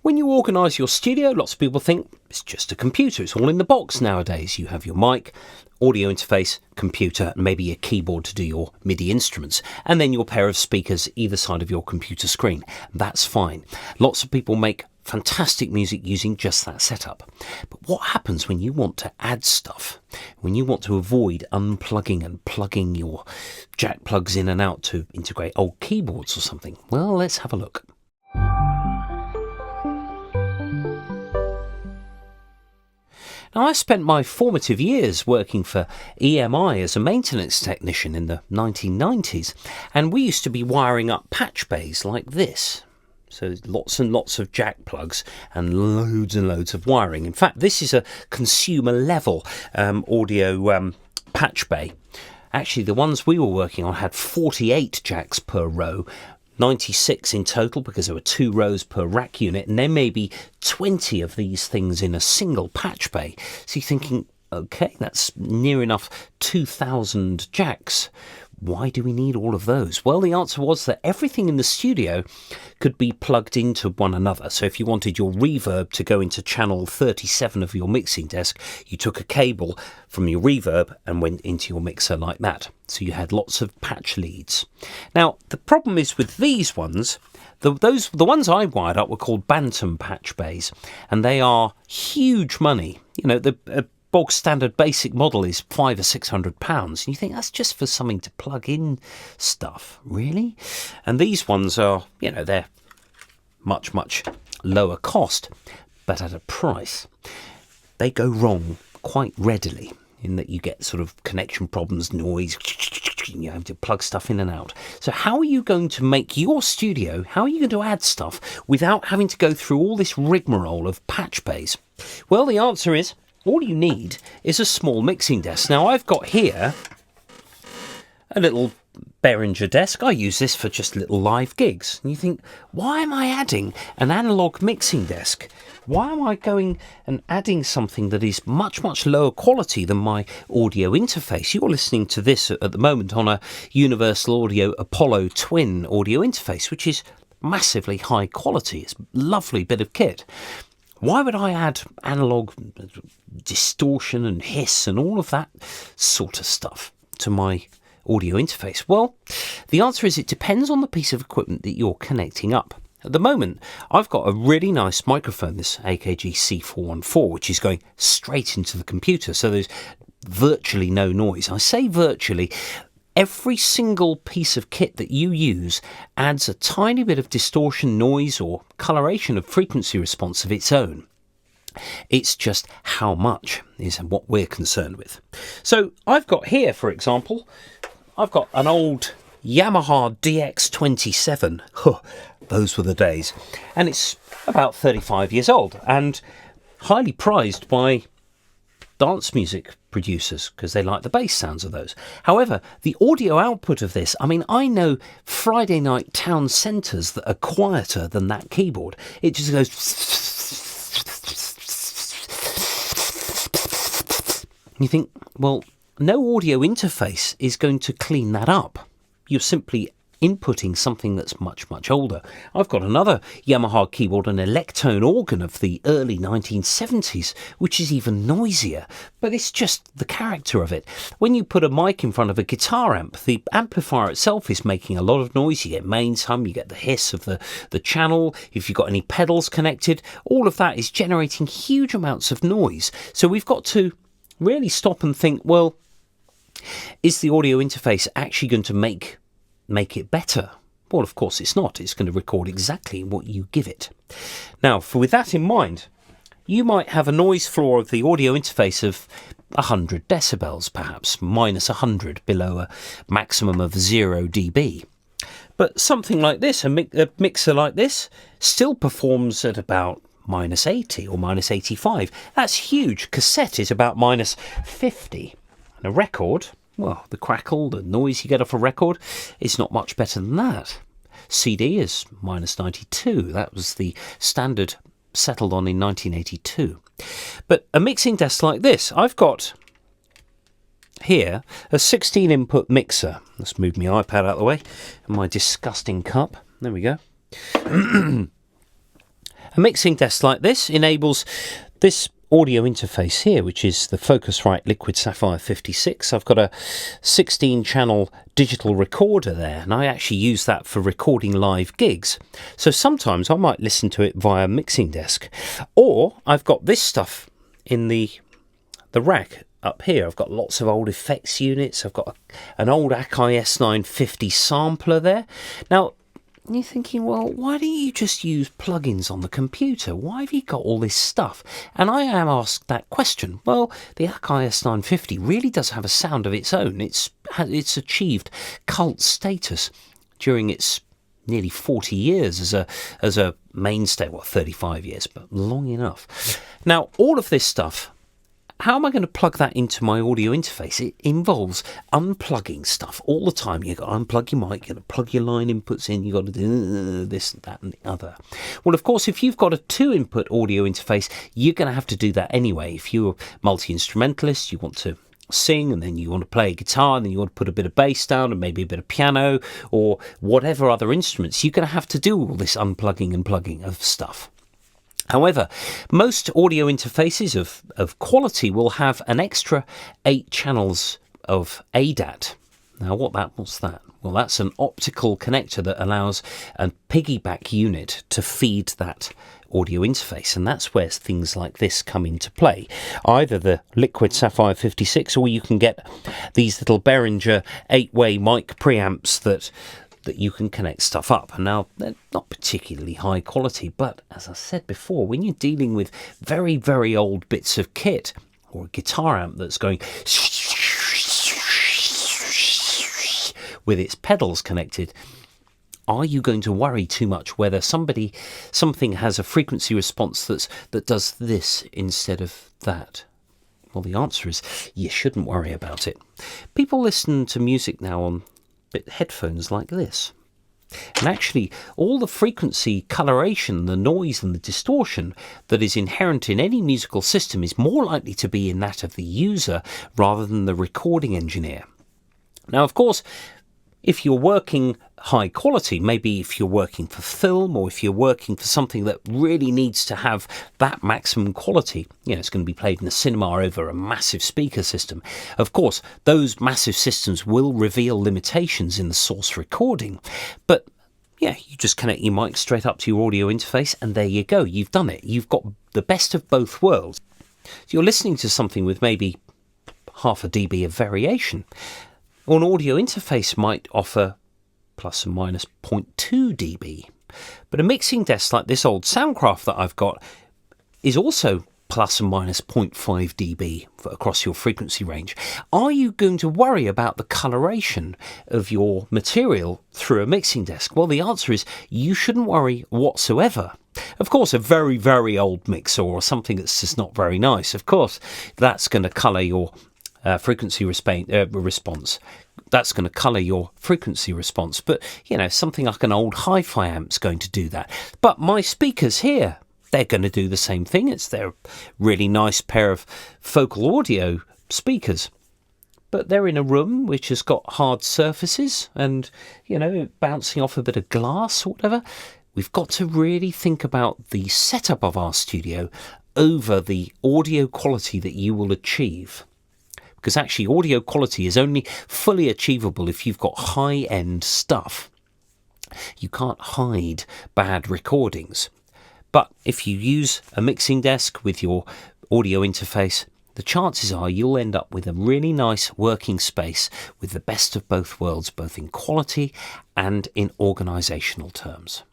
When you organise your studio, lots of people think it's just a computer. It's all in the box nowadays. You have your mic, audio interface, computer, and maybe a keyboard to do your MIDI instruments, and then your pair of speakers either side of your computer screen. That's fine. Lots of people make fantastic music using just that setup. But what happens when you want to add stuff? When you want to avoid unplugging and plugging your jack plugs in and out to integrate old keyboards or something? Well, let's have a look. Now, I spent my formative years working for EMI as a maintenance technician in the 1990s, and we used to be wiring up patch bays like this. So lots and lots of jack plugs and loads of wiring. In fact, this is a consumer level audio patch bay. Actually, the ones we were working on had 48 jacks per row, 96 in total because there were 2 rows per rack unit, and there may be 20 of these things in a single patch bay. So you're thinking, okay, that's near enough 2,000 jacks. Why do we need all of those? Well, the answer was that everything in the studio could be plugged into one another. So if you wanted your reverb to go into channel 37 of your mixing desk, you took a cable from your reverb and went into your mixer like that. So you had lots of patch leads. Now, the problem is with these ones, the ones I wired up were called Bantam patch bays, and they are huge money. You know, the bog standard basic model is £500 or £600, and you think that's just for something to plug in stuff, really? And these ones are, you know, they're much lower cost, but at a price. They go wrong quite readily in that you get sort of connection problems, noise, you have to plug stuff in and out. So how are you going to make your studio, how are you going to add stuff without having to go through all this rigmarole of patch bays? Well, the answer is, all you need is a small mixing desk. Now, I've got here a little Behringer desk. I use this for just little live gigs. And you think, why am I adding an analog mixing desk? Why am I going and adding something that is much lower quality than my audio interface? You're listening to this at the moment on a Universal Audio Apollo Twin audio interface, which is massively high quality. It's a lovely bit of kit. Why would I add analog distortion and hiss and all of that sort of stuff to my audio interface? Well, the answer is it depends on the piece of equipment that you're connecting up. At the moment, I've got a really nice microphone, this AKG C414, which is going straight into the computer, so there's virtually no noise. I say virtually. Every single piece of kit that you use adds a tiny bit of distortion, noise, or coloration of frequency response of its own. It's just how much is what we're concerned with. So I've got here, for example, I've got an old Yamaha DX27. Those were the days. And it's about 35 years old and highly prized by dance music producers because they like the bass sounds of those. However, the audio output of this, I mean, I know Friday night town centres that are quieter than that keyboard. It just goes. You think, well, no audio interface is going to clean that up. You're simply inputting something that's much older. I've got another Yamaha keyboard, an Electone organ of the early 1970s, which is even noisier, but it's just the character of it. When you put a mic in front of a guitar amp, the amplifier itself is making a lot of noise. You get mains hum, you get the hiss of the channel. If you've got any pedals connected, all of that is generating huge amounts of noise. So we've got to really stop and think, well, is the audio interface actually going to make it better? Well, of course it's not. It's going to record exactly what you give it. Now, with that in mind, you might have a noise floor of the audio interface of 100 decibels, perhaps, minus 100 below a maximum of 0 dB. But something like this, a mixer like this, still performs at about minus 80 or minus 85. That's huge. Cassette is about minus 50. And a record, well, the crackle, the noise you get off a record is not much better than that. CD is minus 92. That was the standard settled on in 1982. But a mixing desk like this, I've got here a 16 input mixer. Let's move my iPad out of the way and my disgusting cup. There we go. A mixing desk like this enables this audio interface here, which is the Focusrite Liquid Sapphire 56. I've got a 16-channel digital recorder there, and I actually use that for recording live gigs. So sometimes I might listen to it via mixing desk, or I've got this stuff in the rack up here. I've got lots of old effects units. I've got an old Akai S950 sampler there. Now, you're thinking, well, why don't you just use plugins on the computer? Why have you got all this stuff? And I am asked that question. Well, the Akai S950 really does have a sound of its own. It's achieved cult status during its nearly 40 years as a mainstay. Well, 35 years, but long enough. Now, all of this stuff, how am I going to plug that into my audio interface? It involves unplugging stuff all the time. You've got to unplug your mic, you've got to plug your line inputs in, you've got to do this, that and the other. Well, of course, if you've got a 2-input audio interface, you're going to have to do that anyway. If you're a multi-instrumentalist, you want to sing and then you want to play a guitar and then you want to put a bit of bass down and maybe a bit of piano or whatever other instruments, you're going to have to do all this unplugging and plugging of stuff. However, most audio interfaces of quality will have an extra 8 channels of ADAT. Now, what's that? Well, that's an optical connector that allows a piggyback unit to feed that audio interface, and that's where things like this come into play. Either the Liquid Sapphire 56, or you can get these little Behringer 8-way mic preamps that you can connect stuff up. And now, they're not particularly high quality, but as I said before, when you're dealing with very, very old bits of kit, or a guitar amp that's going with its pedals connected, are you going to worry too much whether something has a frequency response that does this instead of that? Well, the answer is you shouldn't worry about it. People listen to music now on headphones like this, and actually all the frequency coloration, the noise and the distortion that is inherent in any musical system is more likely to be in that of the user rather than the recording engineer. Now, of course, if you're working high quality, maybe if you're working for film or if you're working for something that really needs to have that maximum quality, it's going to be played in a cinema over a massive speaker system. Of course, those massive systems will reveal limitations in the source recording, but you just connect your mic straight up to your audio interface and there you go, you've done it. You've got the best of both worlds. So you're listening to something with maybe half a dB of variation. Or an audio interface might offer plus or minus 0.2 dB. But a mixing desk like this old Soundcraft that I've got is also plus or minus 0.5 dB across your frequency range. Are you going to worry about the coloration of your material through a mixing desk? Well, the answer is you shouldn't worry whatsoever. Of course, a very, very old mixer or something that's just not very nice, of course, that's going to colour your frequency response. That's going to colour your frequency response. But, something like an old hi-fi amp's going to do that. But my speakers here, they're going to do the same thing. It's their really nice pair of focal audio speakers. But they're in a room which has got hard surfaces and, bouncing off a bit of glass or whatever. We've got to really think about the setup of our studio over the audio quality that you will achieve. Because actually audio quality is only fully achievable if you've got high-end stuff. You can't hide bad recordings. But if you use a mixing desk with your audio interface, the chances are you'll end up with a really nice working space with the best of both worlds, both in quality and in organisational terms.